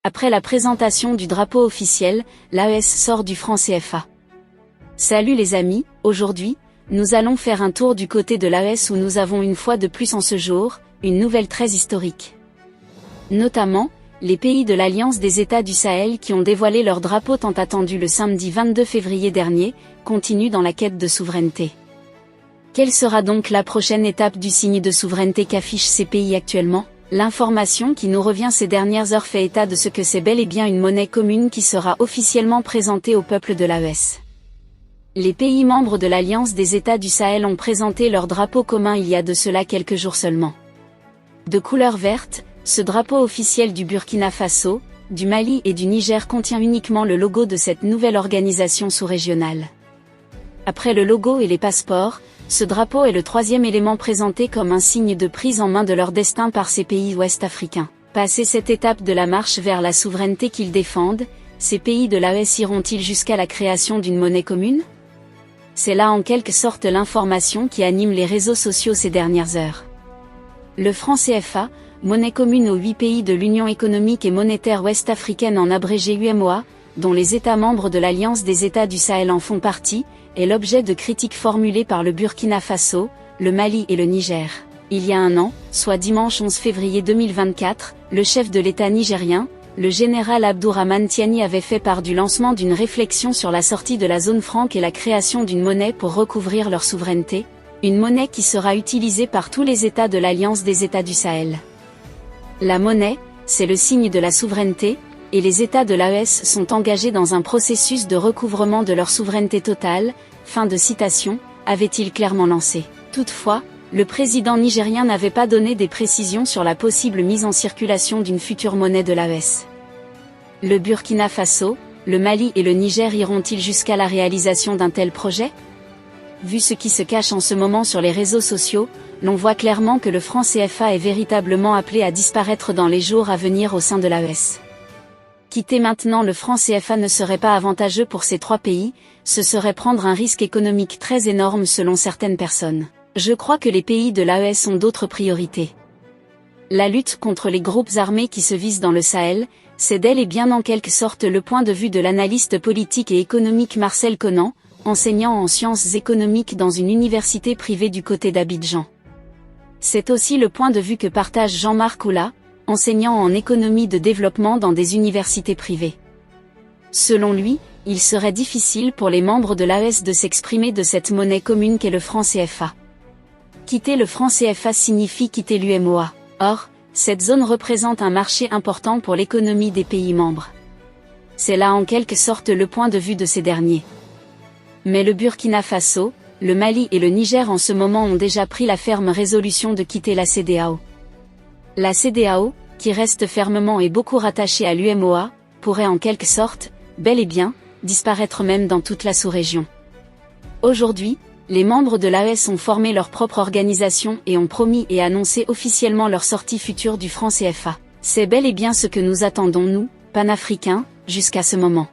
Après la présentation du drapeau officiel, l'AES sort du franc CFA. Salut les amis, aujourd'hui, nous allons faire un tour du côté de l'AES où nous avons une fois de plus en ce jour, une nouvelle très historique. Notamment, les pays de l'Alliance des États du Sahel qui ont dévoilé leur drapeau tant attendu le samedi 22 février dernier, continuent dans la quête de souveraineté. Quelle sera donc la prochaine étape du signe de souveraineté qu'affichent ces pays actuellement ? L'information qui nous revient ces dernières heures fait état de ce que c'est bel et bien une monnaie commune qui sera officiellement présentée au peuple de l'AES. Les pays membres de l'Alliance des États du Sahel ont présenté leur drapeau commun il y a de cela quelques jours seulement. De couleur verte, ce drapeau officiel du Burkina Faso, du Mali et du Niger contient uniquement le logo de cette nouvelle organisation sous-régionale. Après le logo et les passeports, ce drapeau est le troisième élément présenté comme un signe de prise en main de leur destin par ces pays ouest-africains. Passé cette étape de la marche vers la souveraineté qu'ils défendent, ces pays de l'AES iront-ils jusqu'à la création d'une monnaie commune ? C'est là en quelque sorte l'information qui anime les réseaux sociaux ces dernières heures. Le franc CFA, monnaie commune aux 8 pays de l'Union économique et monétaire ouest-africaine en abrégé UEMOA, dont les États membres de l'Alliance des États du Sahel en font partie, est l'objet de critiques formulées par le Burkina Faso, le Mali et le Niger. Il y a un an, soit dimanche 11 février 2024, le chef de l'État nigérien, le général Abdourahmane Tiani avait fait part du lancement d'une réflexion sur la sortie de la zone franc et la création d'une monnaie pour recouvrir leur souveraineté, une monnaie qui sera utilisée par tous les États de l'Alliance des États du Sahel. La monnaie, c'est le signe de la souveraineté, et les États de l'AES sont engagés dans un processus de recouvrement de leur souveraineté totale, fin de citation, avait-il clairement lancé. Toutefois, le président nigérien n'avait pas donné des précisions sur la possible mise en circulation d'une future monnaie de l'AES. Le Burkina Faso, le Mali et le Niger iront-ils jusqu'à la réalisation d'un tel projet ? Vu ce qui se cache en ce moment sur les réseaux sociaux, l'on voit clairement que le franc CFA est véritablement appelé à disparaître dans les jours à venir au sein de l'AES. Quitter maintenant le franc CFA ne serait pas avantageux pour ces trois pays, ce serait prendre un risque économique très énorme selon certaines personnes. Je crois que les pays de l'AES ont d'autres priorités. La lutte contre les groupes armés qui se visent dans le Sahel, c'est bel et bien en quelque sorte le point de vue de l'analyste politique et économique Marcel Conan, enseignant en sciences économiques dans une université privée du côté d'Abidjan. C'est aussi le point de vue que partage Jean-Marc Oula, enseignant en économie de développement dans des universités privées. Selon lui, il serait difficile pour les membres de l'AES de s'exprimer de cette monnaie commune qu'est le franc CFA. Quitter le franc CFA signifie quitter l'UEMOA. Or, cette zone représente un marché important pour l'économie des pays membres. C'est là en quelque sorte le point de vue de ces derniers. Mais le Burkina Faso, le Mali et le Niger en ce moment ont déjà pris la ferme résolution de quitter la CEDEAO. La CEDEAO, qui reste fermement et beaucoup rattachée à l'UEMOA, pourrait en quelque sorte, bel et bien, disparaître même dans toute la sous-région. Aujourd'hui, les membres de l'AES ont formé leur propre organisation et ont promis et annoncé officiellement leur sortie future du franc CFA. C'est bel et bien ce que nous attendons nous, panafricains, jusqu'à ce moment.